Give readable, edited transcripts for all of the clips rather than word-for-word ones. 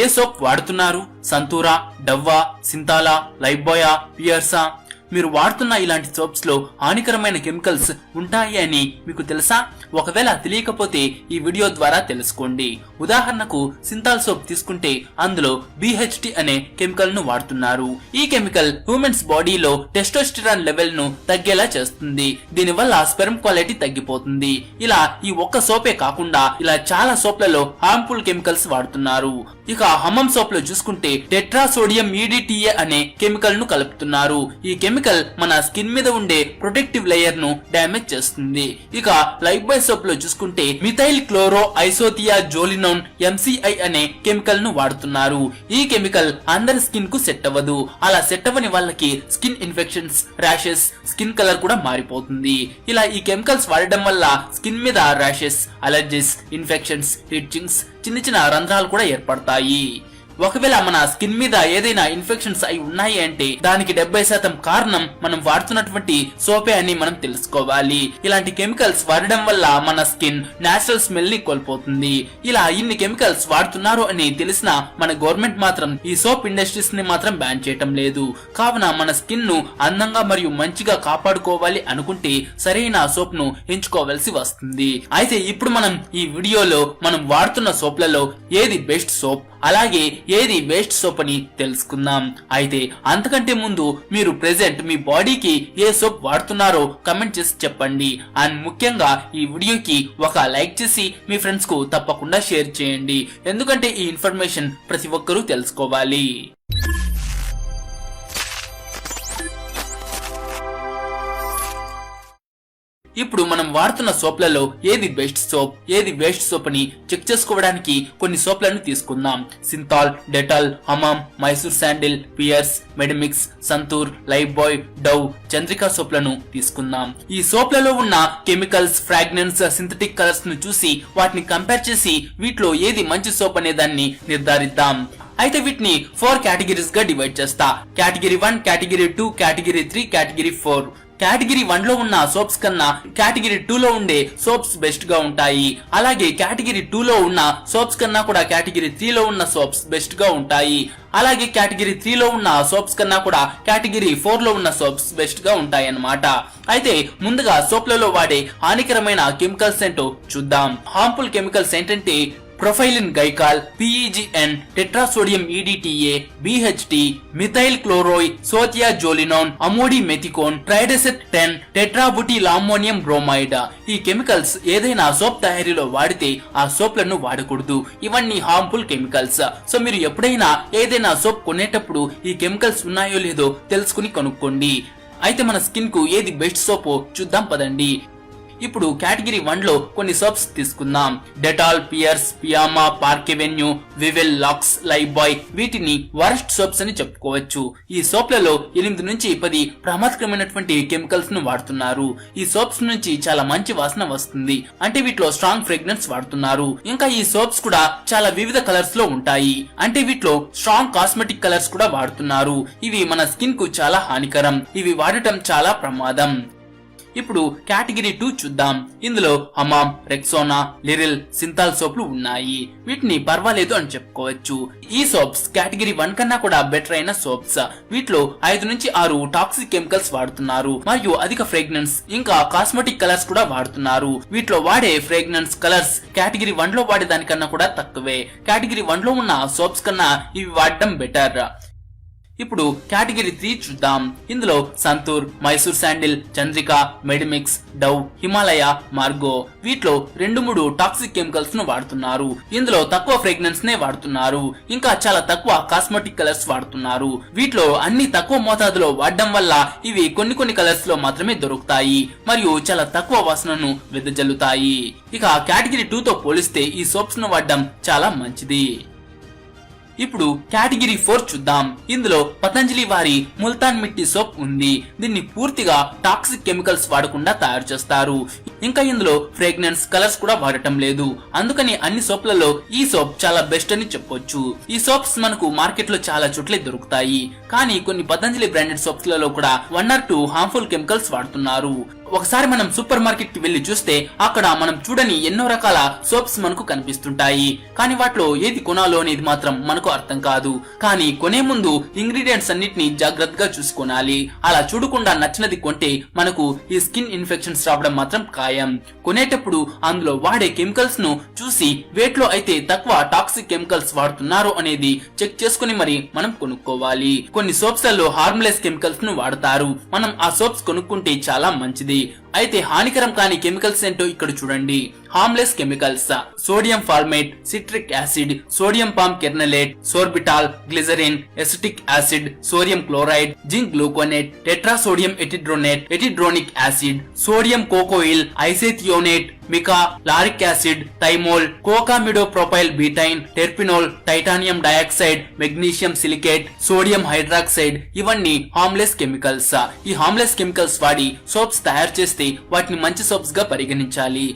ఏ soap వాడుతున్నారు? సంతూరా, డవ్వా, సింతాలా, Lifebuoy, పియర్సా? మీరు వాడుతున్న ఇలాంటి సోప్స్ లో హానికరమైన కెమికల్స్ ఉంటాయి అని మీకు తెలుసా? ఒకవేళ తెలియకపోతే ఈ వీడియో ద్వారా తెలుసుకోండి. ఉదాహరణకు సింతాల్ సోప్ తీసుకుంటే అందులో BHT అనే కెమికల్ ను వాడుతున్నారు. ఈ కెమికల్ హ్యూమన్స్ బాడీలో టెస్టోస్టెరాన్ లెవెల్ ను తగ్గేలా చేస్తుంది. దీనివల్ల స్పెర్మ్ క్వాలిటీ తగ్గిపోతుంది. ఇలా ఈ ఒక్క సోపే కాకుండా ఇలా చాలా సోప్లలో హార్మ్ఫుల్ కెమికల్స్ వాడుతున్నారు. ఇక హమ్మం సోప్ లో చూసుకుంటే టెట్రాసోడియం EDTA అనే కెమికల్ ను కలుపుతున్నారు. ఈ కెమికల్ మన స్కిన్ మీద ఉండే ప్రొటెక్టివ్ లేయర్ ను డ్యామేజ్ చేస్తుంది. ఇక లైఫ్బాయ్ సోప్ లో చూసుకుంటే మిథైల్ క్లోరో ఐసోథియాజోలినోన్ MCI అనే కెమికల్ ను వాడుతున్నారు. ఈ కెమికల్ అందరి స్కిన్ కు సెట్ అవ్వదు. అలా సెట్ అవ్వని వాళ్ళకి skin infections, rashes, skin colour కూడా మారిపోతుంది. ఇలా ఈ కెమికల్స్ వాడడం వల్ల స్కిన్ మీద ర్యాషెస్, అలర్జీస్, ఇన్ఫెక్షన్స్, ఇట్చింగ్స్, చిన్న చిన్న రంధ్రాలు కూడా ఏర్పడతాయి. ఒకవేళ మన స్కిన్ మీద ఏదైనా ఇన్ఫెక్షన్స్ అయి ఉన్నాయి అంటే దానికి 70% కారణం మనం వాడుతున్నటువంటి సోపే అని మనం తెలుసుకోవాలి. ఇలాంటి కెమికల్స్ వాడడం వల్ల మన స్కిన్ నేచురల్ స్మెల్ ని కోల్పోతుంది. ఇలా ఇన్ని కెమికల్స్ వాడుతున్నారు అని తెలిసిన మన గవర్నమెంట్ మాత్రం ఈ సోప్ ఇండస్ట్రీస్ ని మాత్రం బ్యాన్ చేయటం లేదు. కావున మన స్కిన్ ను అందంగా మరియు మంచిగా కాపాడుకోవాలి అనుకుంటే సరైన సోప్ ను ఎంచుకోవాల్సి వస్తుంది. అయితే ఇప్పుడు మనం ఈ వీడియోలో మనం వాడుతున్న సోప్లలో ఏది బెస్ట్ సోప్, అలాగే ఏది వేస్ట్ సోప్ అని తెలుసుకుందాం. అయితే అంతకంటే ముందు మీరు ప్రెజెంట్ మీ బాడీకి ఏ సోప్ వాడుతున్నారో కమెంట్ చేసి చెప్పండి. అండ్ ముఖ్యంగా ఈ వీడియోకి ఒక లైక్ చేసి మీ ఫ్రెండ్స్ కు తప్పకుండా షేర్ చేయండి. ఎందుకంటే ఈ ఇన్ఫర్మేషన్ ప్రతి ఒక్కరూ తెలుసుకోవాలి. ఇప్పుడు మనం వాడుతున్న సోప్లలో ఏది బెస్ట్ సోప్, ఏది వేస్ట్ సోప్ అని చెక్ చేసుకోవడానికి కొన్ని సోప్లను తీసుకుందాం. Cinthol, Dettol, Hamam, Mysore sandal, Pears, Medimix, Santoor, Lifebuoy, Dove, Chandrika సోప్లను తీసుకుందాం. ఈ సోప్లలో ఉన్న కెమికల్స్, ఫ్రాగ్రెన్స్, సింథటిక్ కలర్స్ ను చూసి వాటిని కంపేర్ చేసి వీటిలో ఏది మంచి సోప్ అనే దాన్ని నిర్ధారిద్దాం. అయితే వీటిని 4 కేటగిరీస్ గా డివైడ్ చేస్తా. Category 1, category 2, category 3, category 4. Category 1 లో ఉన్న సోప్స్ కన్నా కేటగిరీ 2 లో ఉండే సోప్స్ బెస్ట్ గా ఉంటాయి. అలాగే కేటగిరీ 2 లో ఉన్న సోప్స్ కన్నా కూడా కేటగిరీ 3 లో ఉన్న సోప్స్ బెస్ట్ గా ఉంటాయి. అలాగే కేటగిరీ 3 లో ఉన్న సోప్స్ కన్నా కూడా కేటగిరీ 4 లో ఉన్న సోప్స్ బెస్ట్ గా ఉంటాయి అన్నమాట. అయితే ముందుగా సోప్లలో వాడే హానికరమైన కెమికల్స్ ఏంటో చూద్దాం. హార్మ్ఫుల్ కెమికల్స్ ఏంటంటే propylene glycol, PEGN, tetrasodium EDTA, BHT, methyl chloroisothiazolinone, amodimethicone, trideceth 10, tetrabutylammonium bromide. ఈ కెమికల్స్ ఏదైనా సోప్ తయారీలో వాడితే ఆ సోప్లను వాడకూడదు. ఇవన్నీ హార్మ్ఫుల్ కెమికల్స్. సో మీరు ఎప్పుడైనా ఏదైనా సోప్ కొనేటప్పుడు ఈ కెమికల్స్ ఉన్నాయో లేదో తెలుసుకుని కొనుక్కోండి. అయితే మన స్కిన్ కు ఏది బెస్ట్ సోపో చూద్దాం పదండి. ఇప్పుడు కేటగిరీ 1 లో కొన్ని సోప్స్ తీసుకుందాం. Dettol, Pears, Fiama, Park Avenue, Vivel, Lux, Lifebuoy వీటిని వరస్ట్ సోప్స్ అని చెప్పుకోవచ్చు. ఈ సోప్లలో 8 నుంచి 10 ప్రమాదకరమైనటువంటి కెమికల్స్ ను వాడుతున్నారు. ఈ సోప్స్ నుంచి చాలా మంచి వాసన వస్తుంది. అంటే వీటిలో స్ట్రాంగ్ ఫ్రేగ్రెన్స్ వాడుతున్నారు. ఇంకా ఈ సోప్స్ కూడా చాలా వివిధ కలర్స్ లో ఉంటాయి. అంటే వీటిలో స్ట్రాంగ్ కాస్మెటిక్ కలర్స్ కూడా వాడుతున్నారు. ఇవి మన స్కిన్ కు చాలా హానికరం. ఇవి వాడటం చాలా ప్రమాదం. ఇప్పుడు కేటగిరీ 2 చూద్దాం. ఇందులో హమామ్, రెక్సోనా, లిరిల్, సింతాల్ సోప్లు ఉన్నాయి. వీటిని పర్వాలేదు అని చెప్పుకోవచ్చు. ఈ సోప్స్ కేటగిరీ 1 కన్నా కూడా బెటర్ అయిన సోప్స్. వీటిలో 5 నుంచి 6 టాక్సిక్ కెమికల్స్ వాడుతున్నారు మరియు అధిక ఫ్రేగ్రెన్స్ ఇంకా కాస్మెటిక్ కలర్స్ కూడా వాడుతున్నారు. వీటిలో వాడే ఫ్రేగ్రెన్స్, కలర్స్ కేటగిరీ 1 లో వాడే దానికన్నా కూడా తక్కువే. కేటగిరీ 1 లో ఉన్న సోప్స్ కన్నా ఇవి వాడటం బెటర్. ఇప్పుడు కేటగిరీ 3 చూద్దాం. ఇందులో సంతూర్, మైసూర్ శాండిల్, చంద్రిక, మెడిమిక్స్, డవ్, హిమాలయ, మార్గో వీటిలో 2-3 టాక్సిక్ కెమికల్స్ ను వాడుతున్నారు. ఇందులో తక్కువ ఫ్రేగ్రెన్స్ నే వాడుతున్నారు. ఇంకా చాలా తక్కువ కాస్మెటిక్ కలర్స్ వాడుతున్నారు. వీటిలో అన్ని తక్కువ మోతాదులో వాడడం వల్ల ఇవి కొన్ని కలర్స్ లో మాత్రమే దొరుకుతాయి మరియు చాలా తక్కువ వాసనను వెదజల్లుతాయి. ఇక కేటగిరీ 2 తో పోలిస్తే ఈ సోప్స్ ను వాడడం చాలా మంచిది. ఇప్పుడు కేటగిరీ 4 చూద్దాం. ఇందులో పతంజలి వారి ముల్తాన్ మిట్టి సోప్ ఉంది. దీన్ని పూర్తిగా టాక్సిక్ కెమికల్స్ వాడకుండా తయారు చేస్తారు. ఇంకా ఇందులో ఫ్రేగ్రెన్స్, కలర్స్ కూడా వాడటం లేదు. అందుకని అన్ని సోప్లలో ఈ సోప్ చాలా బెస్ట్ అని చెప్పొచ్చు. ఈ సోప్స్ మనకు మార్కెట్ లో చాలా చోట్లే దొరుకుతాయి. కానీ కొన్ని పతంజలి బ్రాండెడ్ సోప్స్ లలో కూడా 1 or 2 హార్మ్ఫుల్ కెమికల్స్ వాడుతున్నారు. ఒకసారి మనం సూపర్ మార్కెట్ కి వెళ్లి చూస్తే అక్కడ మనం చూడని ఎన్నో రకాల సోప్స్ మనకు కనిపిస్తుంటాయి. కానీ వాటిలో ఏది కొనాలో అనేది మాత్రం మనకు అర్థం కాదు. కానీ కొనే ముందు ఇంగ్రీడియంట్స్ అన్నిటిని జాగ్రత్తగా చూసుకోవాలి. అలా చూడకుండా నచ్చినది కొంటే మనకు ఈ స్కిన్ ఇన్ఫెక్షన్స్ రావడం మాత్రం ఖాయం. కొనేటప్పుడు అందులో వాడే కెమికల్స్ ను చూసి వేట్లో అయితే తక్కువ టాక్సిక్ కెమికల్స్ వాడుతున్నారో అనేది చెక్ చేసుకుని మరి మనం కొనుక్కోవాలి. కొన్ని సోప్స్ లలో హార్మ్లెస్ కెమికల్స్ ను వాడతారు. మనం ఆ సోప్స్ కొనుక్కుంటే చాలా మంచిది. అయితే హానికరం కాని కెమికల్స్ ఏంటో ఇక్కడ చూడండి. Harmless chemicals: sodium formate, citric acid, sodium palm kernelate, sorbitol, glycerin, acetic acid, sodium chloride, zinc gluconate, tetrasodium etidronate, etidronic acid, sodium cocoyl, isethionate, mica, lauric acid, thymol, cocamidopropyl betaine, terpineol, titanium dioxide, magnesium silicate, sodium hydroxide ఇవన్నీ harmless chemicals. ఈ harmless chemicals వాడి soaps తయారు చేస్తే వాటిని మంచి soaps గా పరిగణించాలి.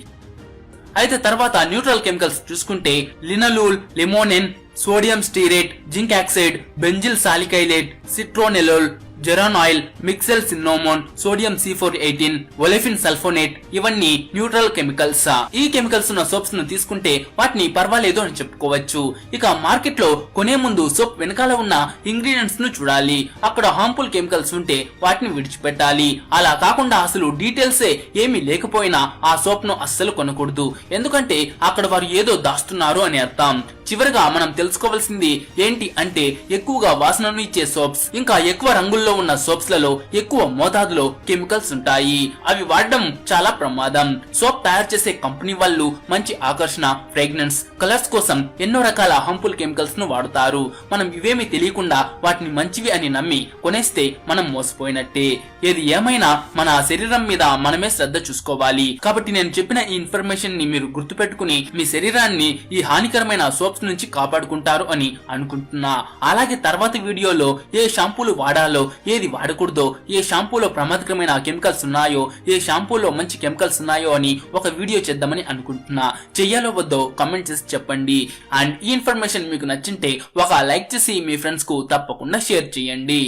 అయితే తర్వాత న్యూట్రల్ కెమికల్స్ చూసుకుంటే linalool, limonene, sodium stearate, zinc oxide, benzyl salicylate, citronellol, జెరానాయిల్, మిక్సెల్ సిన్నోమోన్, sodium C418, ఒలెఫిన్ sulphonate ఇవన్నీ న్యూట్రల్ కెమికల్స్. ఈ కెమికల్స్ ఉన్న సోప్స్ ను తీసుకుంటే వాటిని పర్వాలేదు అని చెప్పుకోవచ్చు. ఇక మార్కెట్ లో కొనే ముందు సోప్ వెనకాల ఉన్న ఇంగ్రీడియంట్స్ ను చూడాలి. అక్కడ హార్మ్ఫుల్ కెమికల్స్ ఉంటే వాటిని విడిచిపెట్టాలి. అలా కాకుండా అసలు డీటెయిల్సే ఏమీ లేకపోయినా ఆ సోప్ ను అస్సలు కొనకూడదు. ఎందుకంటే అక్కడ వారు ఏదో దాస్తున్నారు అని అర్థం. చివరిగా మనం తెలుసుకోవాల్సింది ఏంటి అంటే ఎక్కువగా వాసనను ఇచ్చే సోప్స్ ఇంకా ఎక్కువ రంగుల్లో ఉన్న సోప్స్ లలో ఎక్కువ మోతాదులో కెమికల్స్ ఉంటాయి. అవి వాడడం చాలా ప్రమాదం. సోప్ తయారు చేసే కంపెనీ వాళ్ళు మంచి ఆకర్షణ, ఫ్రేగ్రెన్స్, కలర్స్ కోసం ఎన్నో రకాల హార్మ్ఫుల్ కెమికల్స్ ను వాడతారు. మనం ఇవేమీ తెలియకుండా వాటిని మంచివి అని నమ్మి కొనేస్తే మనం మోసపోయినట్టే. ఏది ఏమైనా మన శరీరం మీద మనమే శ్రద్ధ చూసుకోవాలి. కాబట్టి నేను చెప్పిన ఈ ఇన్ఫర్మేషన్ ని మీరు గుర్తుపెట్టుకుని మీ శరీరాన్ని ఈ హానికరమైన సోప్స్ నుంచి కాపాడుకుంటారు అని అనుకుంటున్నా. అలాగే తర్వాత వీడియోలో ఏ షాంపూలు వాడాలో, ఏది వాడకూడదో, ఏ షాంపూలో ప్రమాదకరమైన కెమికల్స్ ఉన్నాయో, ఏ షాంపూలో మంచి కెమికల్స్ ఉన్నాయో అని ఒక వీడియో చేద్దామని అనుకుంటున్నా. చెయ్యాలో వద్దో కమెంట్ చేసి చెప్పండి. అండ్ ఈ ఇన్ఫర్మేషన్ మీకు నచ్చింటే ఒక లైక్ చేసి మీ ఫ్రెండ్స్ కు తప్పకుండా షేర్ చేయండి.